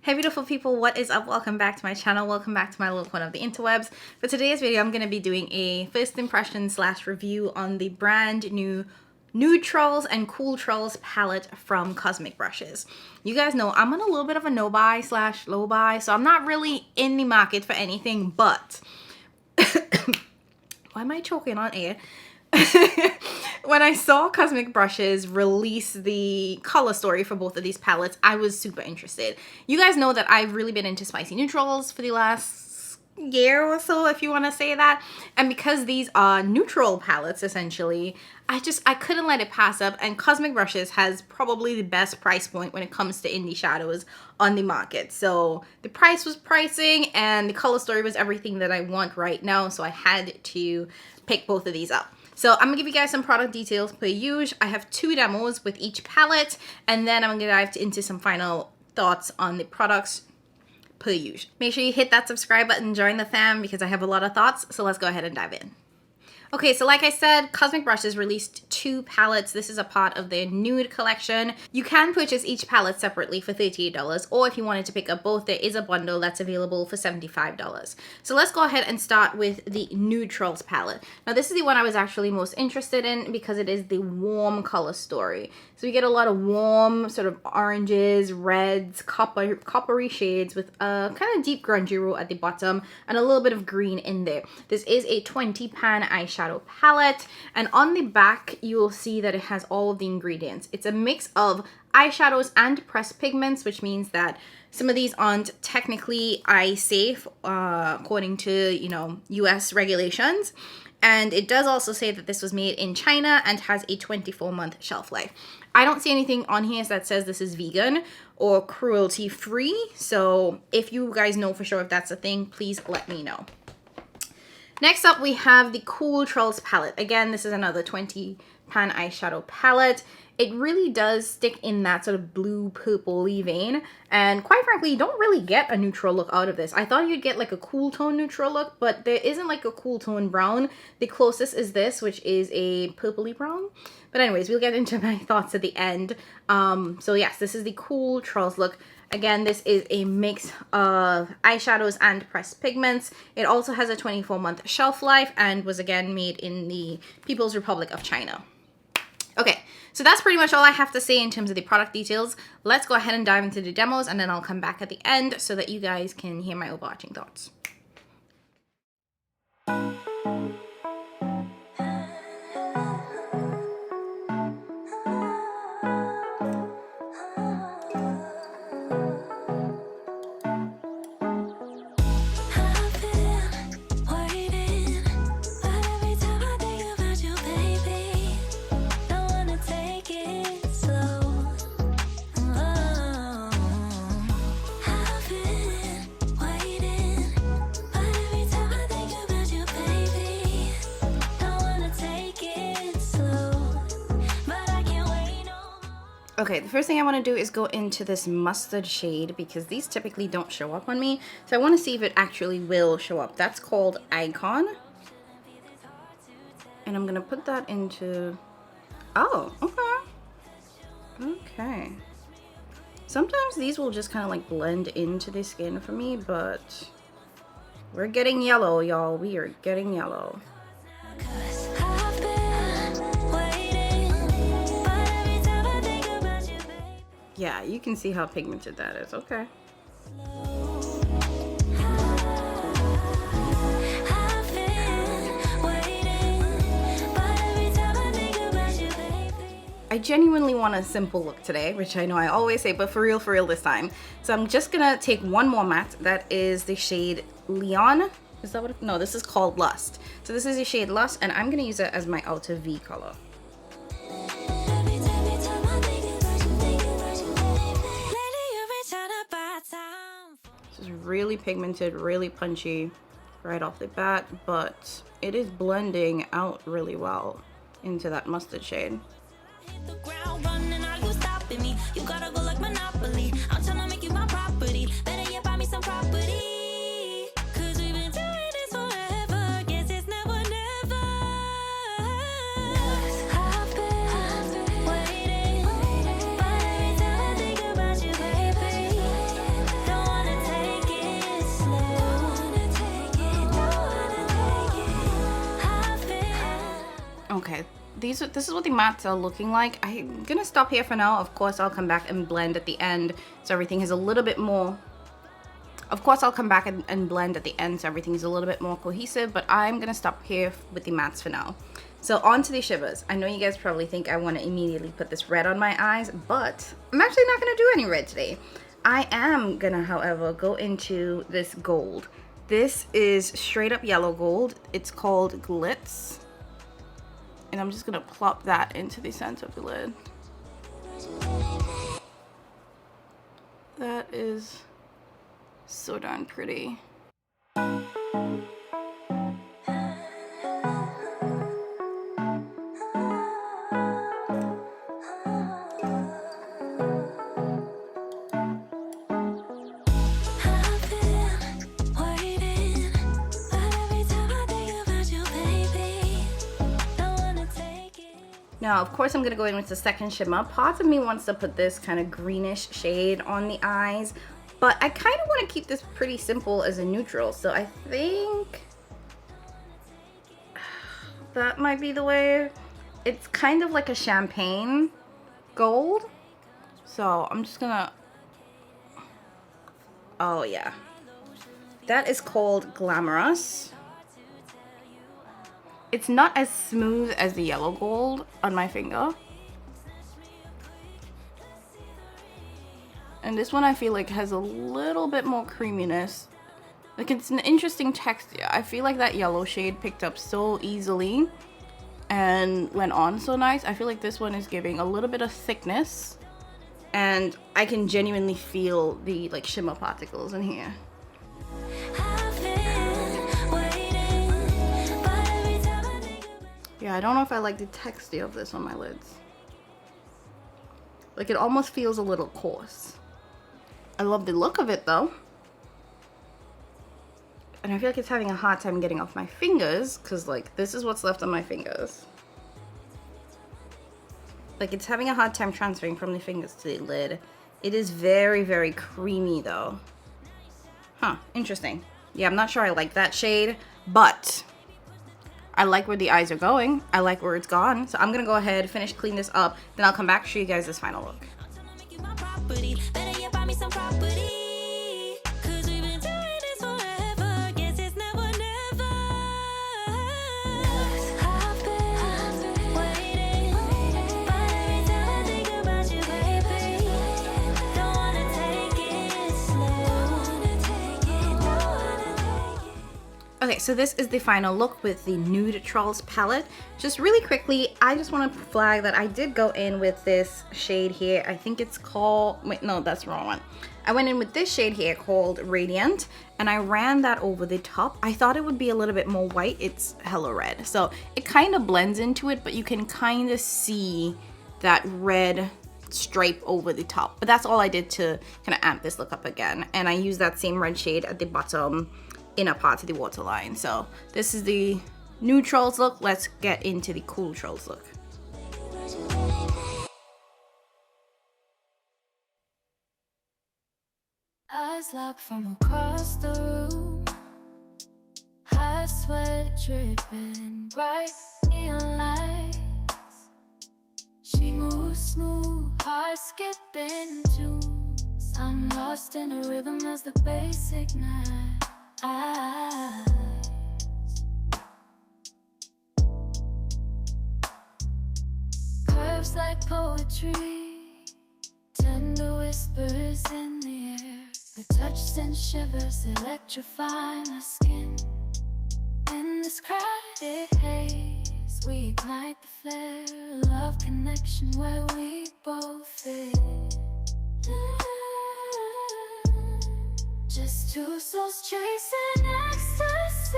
Hey beautiful people, what is up? Welcome back to my channel. Welcome back to my little corner of the interwebs. For today's video, I'm going to be doing a first impression / review on the brand new Nudetrals and Cooltrals palette from Cosmic Brushes. You guys know I'm on a little bit of a no buy / low buy, so I'm not really in the market for anything, but why am I choking on air? When I saw Cosmic Brushes release the color story for both of these palettes, I was super interested. You guys know that I've really been into spicy neutrals for the last year or so, if you want to say that. And because these are neutral palettes, essentially, I couldn't let it pass up. And Cosmic Brushes has probably the best price point when it comes to indie shadows on the market. So the price was pricing and the color story was everything that I want right now. So I had to pick both of these up. So I'm gonna give you guys some product details per usual. I have 2 demos with each palette, and then I'm gonna dive into some final thoughts on the products per usual. Make sure you hit that subscribe button, join the fam, because I have a lot of thoughts. So let's go ahead and dive in. Okay, so like I said, Cosmic Brushes released 2 palettes. This is a part of their nude collection. You can purchase each palette separately for $38, or if you wanted to pick up both, there is a bundle that's available for $75. So let's go ahead and start with the Nudetrals palette. Now this is the one I was actually most interested in because it is the warm color story. So you get a lot of warm sort of oranges, reds, coppery shades with a kind of deep grungy row at the bottom and a little bit of green in there. This is a 20 pan eyeshadow palette, and on the back you will see that it has all of the ingredients. It's a mix of eyeshadows and pressed pigments, which means that some of these aren't technically eye safe according to, you know, US regulations. And it does also say that this was made in China and has a 24-month shelf life. I don't see anything on here that says this is vegan or cruelty free. So if you guys know for sure if that's a thing, please let me know. Next up, we have the Cooltrols palette. Again, this is another 20 pan eyeshadow palette. It really does stick in that sort of blue purple-y vein, and quite frankly, you don't really get a neutral look out of this. I thought you'd get like a cool tone neutral look, but there isn't like a cool tone brown. The closest is this, which is a purpley brown. But anyways, we'll get into my thoughts at the end. So yes, this is the Cooltrols look. Again, this is a mix of eyeshadows and pressed pigments. It also has a 24-month shelf life and was again made in the People's Republic of China. Okay, so that's pretty much all I have to say in terms of the product details. Let's go ahead and dive into the demos, and then I'll come back at the end so that you guys can hear my overarching thoughts. Okay, the first thing I want to do is go into this mustard shade because these typically don't show up on me. So I want to see if it actually will show up. That's called Icon. And I'm going to put that into... Oh, okay. Okay. Sometimes these will just kind of like blend into the skin for me, but we're getting yellow, y'all. We are getting yellow. Yeah, you can see how pigmented that is. Okay. I genuinely want a simple look today, which I know I always say, but for real this time. So I'm just gonna take one more matte. That is the shade Leon. Is that what it, no, this is called Lust. So this is the shade Lust, and I'm gonna use it as my outer V color. This is really pigmented, really punchy right off the bat, but it is blending out really well into that mustard shade. this is what the mattes are looking like. I'm gonna stop here for now. Of course, I'll come back and blend at the end so everything is a little bit more. Of course, I'll come back and blend at the end so everything is a little bit more cohesive, but I'm gonna stop here with the mattes for now. So on to the shivers. I know you guys probably think I want to immediately put this red on my eyes, but I'm actually not gonna do any red today. I am gonna, however, go into this gold. This is straight up yellow gold. It's called Glitz. And I'm just gonna plop that into the center of the lid. That is so darn pretty. Now, of course, I'm going to go in with the second shimmer. Part of me wants to put this kind of greenish shade on the eyes, but I kind of want to keep this pretty simple as a neutral. So I think that might be the way. It's kind of like a champagne gold. So I'm just going to... Oh, yeah. That is called Glamorous. It's not as smooth as the yellow gold on my finger. And this one I feel like has a little bit more creaminess. Like, it's an interesting texture. I feel like that yellow shade picked up so easily and went on so nice. I feel like this one is giving a little bit of thickness. And I can genuinely feel the like shimmer particles in here. Yeah, I don't know if I like the texture of this on my lids. Like, it almost feels a little coarse. I love the look of it though. And I feel like it's having a hard time getting off my fingers because like this is what's left on my fingers. Like, it's having a hard time transferring from the fingers to the lid. It is very, very creamy though. Huh, interesting. Yeah, I'm not sure I like that shade, but I like where the eyes are going. I like where it's gone. So I'm gonna go ahead, finish, clean this up. Then I'll come back, show you guys this final look. Okay, so this is the final look with the Nudetrals palette. Just really quickly, I just want to flag that I did go in with this shade here. I think it's called, wait, no, that's the wrong one. I went in with this shade here called Radiant, and I ran that over the top. I thought it would be a little bit more white. It's hella red. So it kind of blends into it, but you can kind of see that red stripe over the top. But that's all I did to kind of amp this look up again. And I used that same red shade at the bottom inner part of the waterline. So this is the Nudetrols look. Let's get into the Cooltrols look. Eyes locked from across the room, hot sweat dripping, bright neon lights. She moves smooth, heart skipping tunes. I'm lost in a rhythm as the bass ignites. Curves like poetry, tender whispers in the air. The touch sends shivers, electrify my skin. In this crowded haze, we ignite the flare. Love connection where we both fit. Just two souls chasing ecstasy,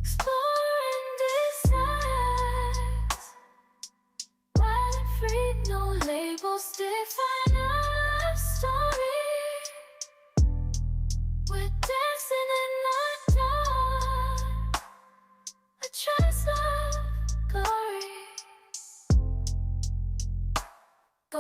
exploring desires, wild and free, no labels define our story. We're dancing in the dark, a trance of glory. Go.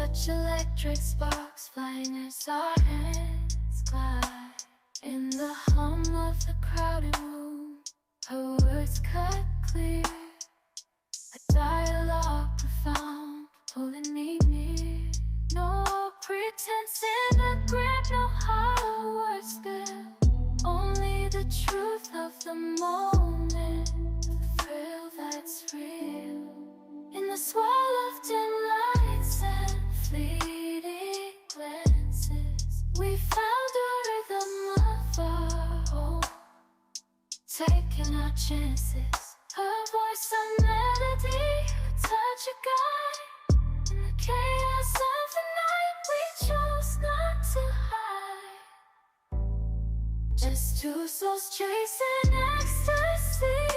touch electric sparks flying as our hands glide in the hum of the crowded room. Her words cut clear, a dialogue profound, pulling me near. No pretense in a grip, no hollow words spill. Only the truth of the moment, the thrill that's real. In the swirl of dim lights and fleeting glances, we found a rhythm of our own, taking our chances. Her voice a melody, a touch a guide. In the chaos of the night, we chose not to hide. Just two souls chasing ecstasy,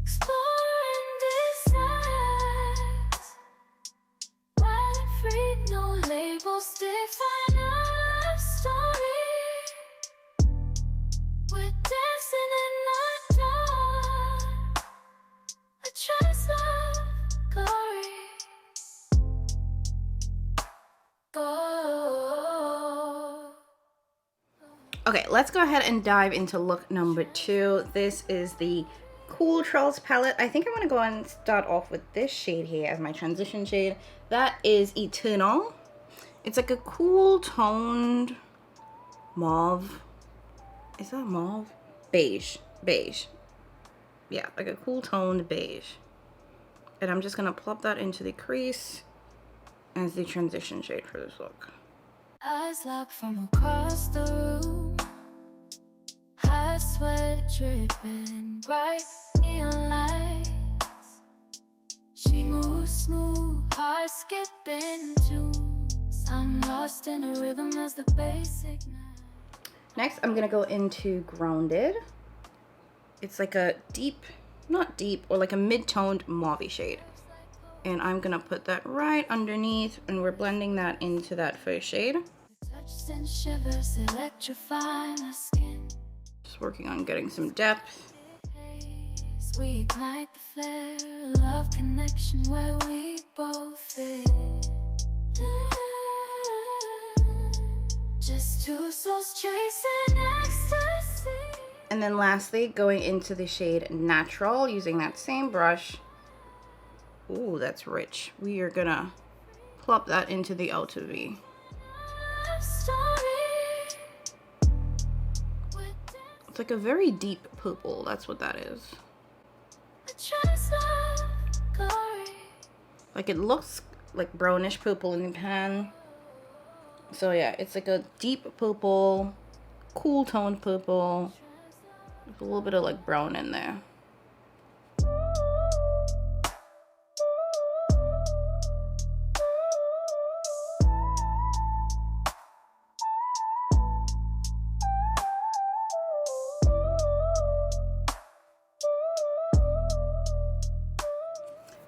exploring desires, wild and free, no labels define our story. We're dancing in the dark, a trace of glory. Okay, let's go ahead and dive into look number 2. This is the Cooltrols palette. I think I'm going to go and start off with this shade here as my transition shade. That is Eternal. It's like a cool toned mauve. Is that mauve? Beige. Beige. Yeah, like a cool toned beige. And I'm just going to plop that into the crease as the transition shade for this look. Eyes locked from across the room, hot sweat dripping, bright neon lights. She moves smooth, heart skipping tunes. I'm lost in a rhythm as the bass ignites. Next, I'm gonna go into Grounded. It's like a deep, not deep, or like a mid-toned mauve shade. And I'm gonna put that right underneath, and we're blending that into that first shade. Touch and shivers electrify my skin. Just working on getting some depth. We ignite the flare, love connection where we both fit. Just two souls chasing ecstasy. And then lastly, going into the shade Natural, using that same brush. Ooh, that's rich. We are gonna plop that into the outer V. It's like a very deep purple. That's what that is. Like it looks like brownish purple in the pan. So yeah, it's like a deep purple, cool toned purple. With a little bit of like brown in there.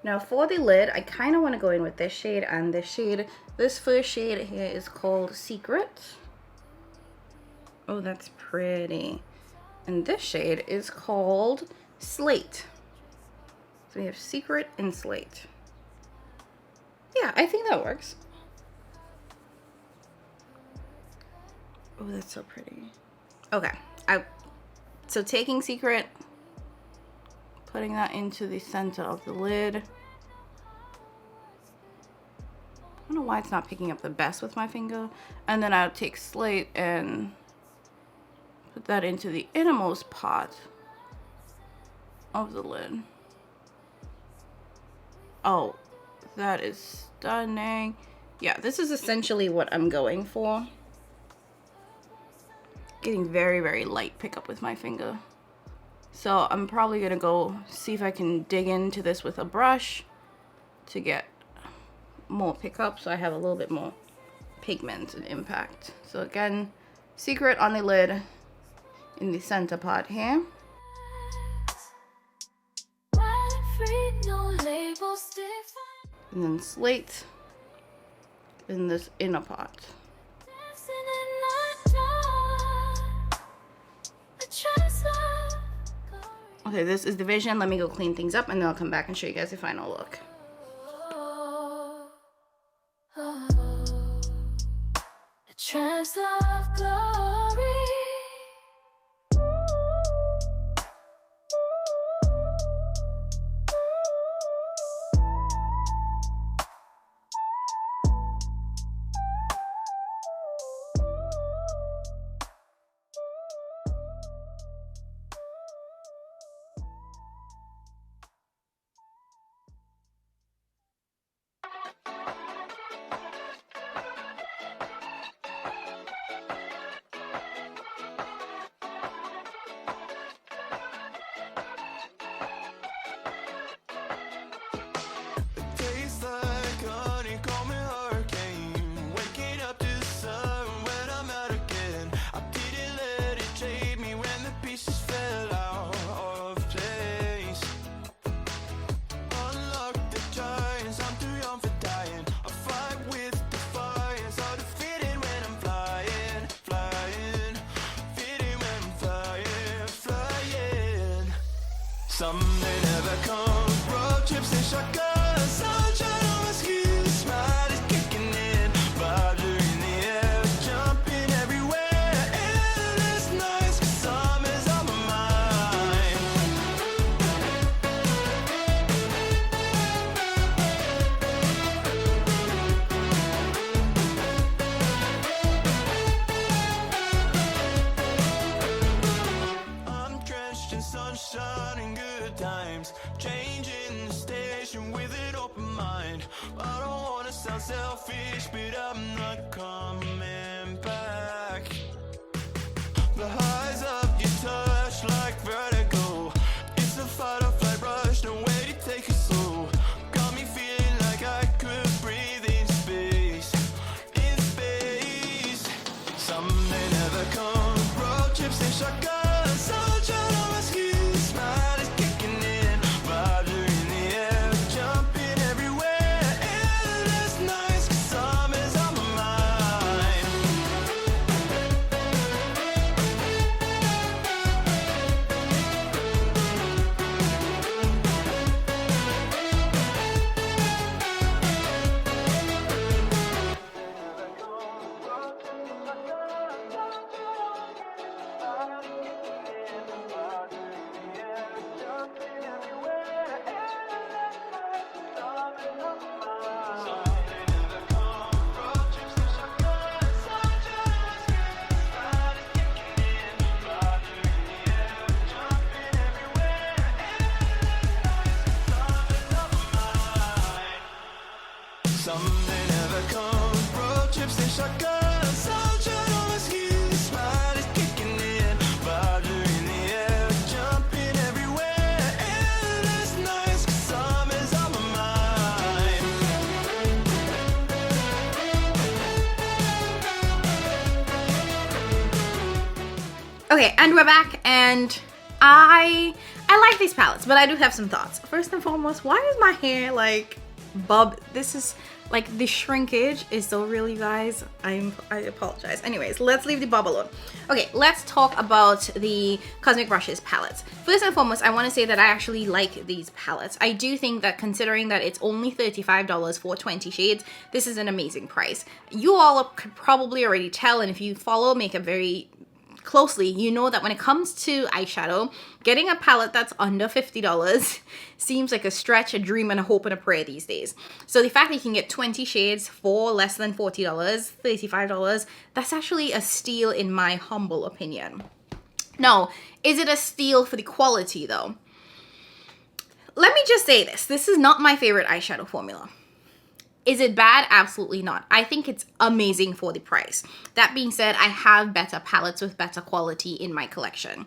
Now for the lid, I kind of want to go in with this shade and this shade. This first shade here is called Secret. Oh, that's pretty. And this shade is called Slate. So we have Secret and Slate. Yeah, I think that works. Oh, that's so pretty. Okay, so taking Secret, putting that into the center of the lid. I don't know why it's not picking up the best with my finger. And then I'll take Slate and put that into the innermost part of the lid. Oh, that is stunning. Yeah, this is essentially what I'm going for. Getting very, very light pickup with my finger. So I'm probably gonna go see if I can dig into this with a brush to get more pickup, so I have a little bit more pigment and impact. So again, Secret on the lid in the center part here. And then Slate in this inner part. Okay, this is the vision. Let me go clean things up and then I'll come back and show you guys the final look. Some may never come. Road trips and shotguns. Sunshine on my skin. Smile is kicking in. Vibes are in the air. Jumping everywhere. Endless nights. 'Cause summer's on my mind. I'm drenched in sunshine and good times. Changing the station with an open mind. I don't wanna sound selfish, but I'm not coming back. The highs of your touch like vertigo. It's a fight or flight rush, no way to take it slow. Got me feeling like I could breathe in space. In space. Some may never come. Road trips and shotguns. Sunshine on my skin. Smile is kicking in. Vibes are in the air. Jumping everywhere. Endless nights. 'Cause summer's on my mind. Some may never come. Road trips and shotguns. Sunshine on my skin. Smile is kicking in. Vibes are in the air. Jumping everywhere. Endless nights. 'Cause summer's on my mind. Okay, and we're back, and I like these palettes, but I do have some thoughts. First and foremost, why is my hair like bob? This is like the shrinkage is so real, you guys. I apologize. Anyways, let's leave the bob alone. Okay, let's talk about the Cosmic Brushes palettes. First and foremost, I want to say that I actually like these palettes. I do think that considering that it's only $35 for 20 shades, this is an amazing price. You all could probably already tell, and if you follow makeup very closely, you know that when it comes to eyeshadow, getting a palette that's under $50 seems like a stretch, a dream, and a hope and a prayer these days. So the fact that you can get 20 shades for less than $40, $35, that's actually a steal in my humble opinion. Now, is it a steal for the quality though? Let me just say this. This is not my favorite eyeshadow formula. Is it bad? Absolutely not. I think it's amazing for the price. That being said, I have better palettes with better quality in my collection.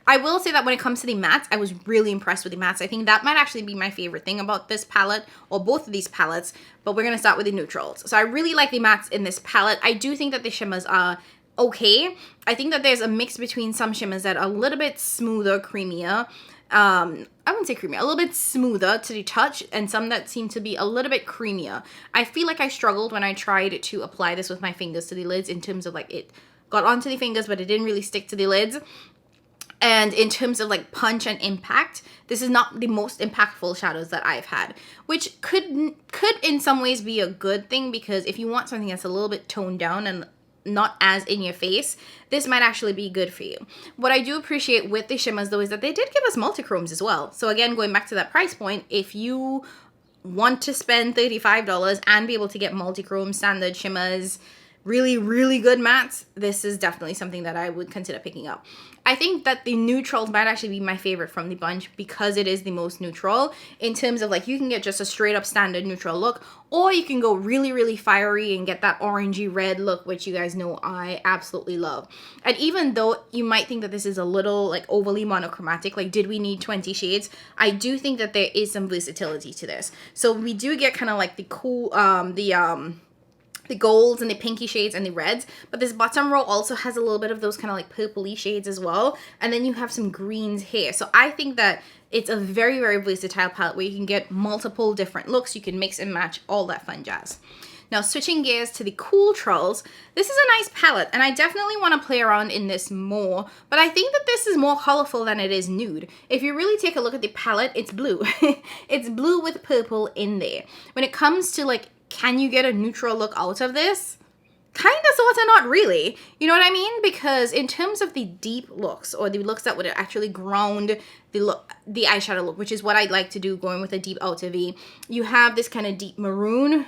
I will say that when it comes to the mattes, I was really impressed with the mattes. I think that might actually be my favorite thing about this palette, or both of these palettes, but we're gonna start with the Nudetrals. So I really like the mattes in this palette. I do think that the shimmers are okay. I think that there's a mix between some shimmers that are a little bit smoother, creamier, I wouldn't say creamy, a little bit smoother to the touch, and some that seem to be a little bit creamier. I feel like I struggled when I tried to apply this with my fingers to the lids in terms of like it got onto the fingers, but it didn't really stick to the lids. And in terms of like punch and impact, this is not the most impactful shadows that I've had, which could in some ways be a good thing, because if you want something that's a little bit toned down and not as in your face, this might actually be good for you. What I do appreciate with the shimmers though is that they did give us multi-chromes as well. So again, going back to that price point, if you want to spend $35 and be able to get multi-chrome, standard shimmers, really, really good mattes, this is definitely something that I would consider picking up. I think that the Nudetrols might actually be my favorite from the bunch because it is the most neutral in terms of like you can get just a straight up standard neutral look, or you can go really, really fiery and get that orangey red look, which you guys know I absolutely love. And even though you might think that this is a little like overly monochromatic, like did we need 20 shades? I do think that there is some versatility to this. So we do get kind of like the cool, the golds and the pinky shades and the reds, but this bottom row also has a little bit of those kind of like purpley shades as well, and then you have some greens here. So I think that it's a very, very versatile palette where you can get multiple different looks, you can mix and match, all that fun jazz. Now switching gears to the Cooltrols, this is a nice palette and I definitely want to play around in this more, but I think that this is more colorful than it is nude. If you really take a look at the palette, it's blue. It's blue with purple in there. When it comes to like, can you get a neutral look out of this? Kind of, sort of, not really. You know what I mean? Because in terms of the deep looks, or the looks that would actually ground the eyeshadow look, which is what I'd like to do going with a deep outer V, you have this kind of deep maroon,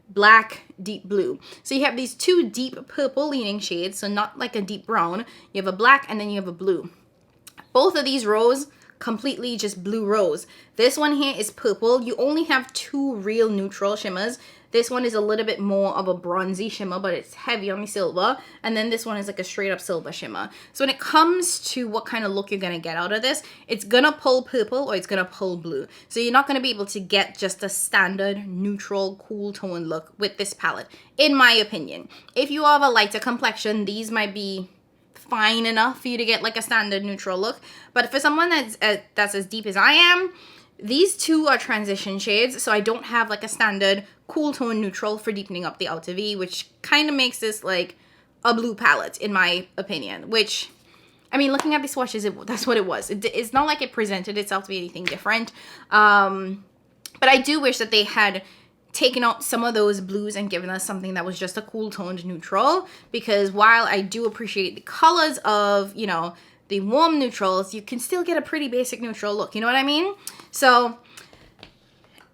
black, deep blue. So you have these two deep purple leaning shades, so not like a deep brown. You have a black and then you have a blue. Both of these rows completely just blue rose. This one here is purple. You only have two real neutral shimmers. This one is a little bit more of a bronzy shimmer, but it's heavy on the silver. And then this one is like a straight up silver shimmer. So when it comes to what kind of look you're gonna get out of this, it's gonna pull purple or it's gonna pull blue. So you're not gonna be able to get just a standard neutral cool tone look with this palette, in my opinion. If you have a lighter complexion, these might be fine enough for you to get like a standard neutral look. But for someone that's as deep as I am, these two are transition shades, so I don't have like a standard cool tone neutral for deepening up the outer V, which kind of makes this like a blue palette in my opinion, which, I mean, looking at the swatches, that's what it was. It's not like it presented itself to be anything different. But I do wish that they had taken out some of those blues and given us something that was just a cool toned neutral, because while I do appreciate the colors of, you know, the warm neutrals, you can still get a pretty basic neutral look, you know what I mean? So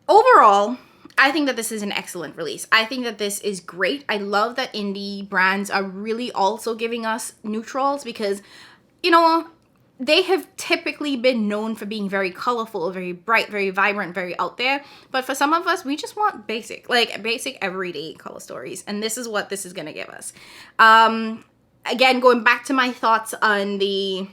overall, I think that this is an excellent release. I think that this is great. I love that indie brands are really also giving us neutrals, because, you know, they have typically been known for being very colorful, very bright, very vibrant, very out there. But for some of us, we just want basic, like basic everyday color stories. And this is what this is gonna give us. Again, going back to my thoughts on the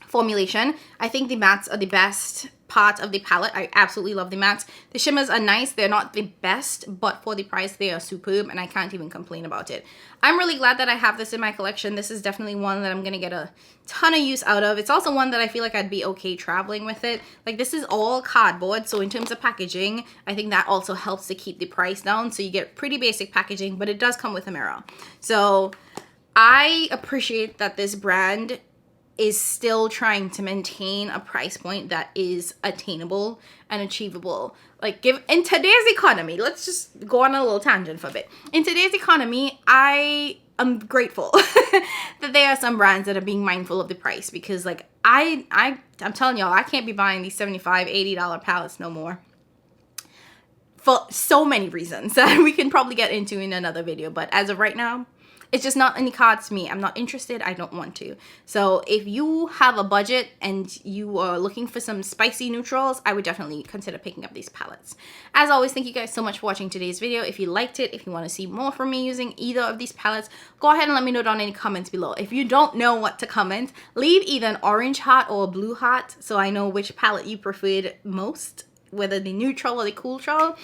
formulation, I think the mattes are the best part of the palette. I absolutely love the mattes. The shimmers are nice. They're not the best, but for the price, they are superb, and I can't even complain about it. I'm really glad that I have this in my collection. This is definitely one that I'm gonna get a ton of use out of. It's also one that I feel like I'd be okay traveling with it. Like, this is all cardboard, so in terms of packaging, I think that also helps to keep the price down. So you get pretty basic packaging, but it does come with a mirror. So I appreciate that this brand is still trying to maintain a price point that is attainable and achievable. Like, in today's economy, let's just go on a little tangent for a bit. In today's economy, I am grateful that there are some brands that are being mindful of the price, because like I'm telling y'all, I can't be buying these $75, $80 palettes no more, for so many reasons that we can probably get into in another video. But as of right now, it's just not in the cards to me. I'm not interested. I don't want to. So if you have a budget and you are looking for some spicy neutrals, I would definitely consider picking up these palettes. As always, thank you guys so much for watching today's video. If you liked it, if you want to see more from me using either of these palettes, go ahead and let me know down in the comments below. If you don't know what to comment, leave either an orange heart or a blue heart so I know which palette you preferred most, whether the neutral or the Cooltrol.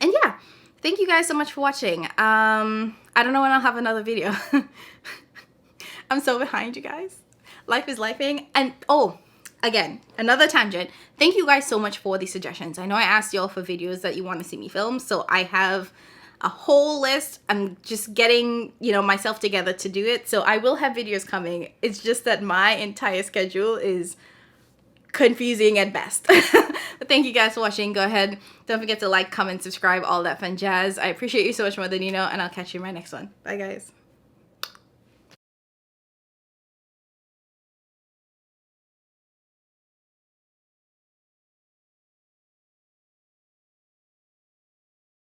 And yeah, thank you guys so much for watching. I don't know when I'll have another video. I'm so behind, you guys. Life is lifing. And oh, again, another tangent. Thank you guys so much for the suggestions. I know I asked y'all for videos that you want to see me film, so I have a whole list. I'm just getting, you know, myself together to do it. So I will have videos coming. It's just that my entire schedule is confusing at best. But thank you guys for watching. Go ahead, don't forget to like, comment, subscribe, all that fun jazz. I appreciate you so much more than you know, and I'll catch you in my next one. Bye guys.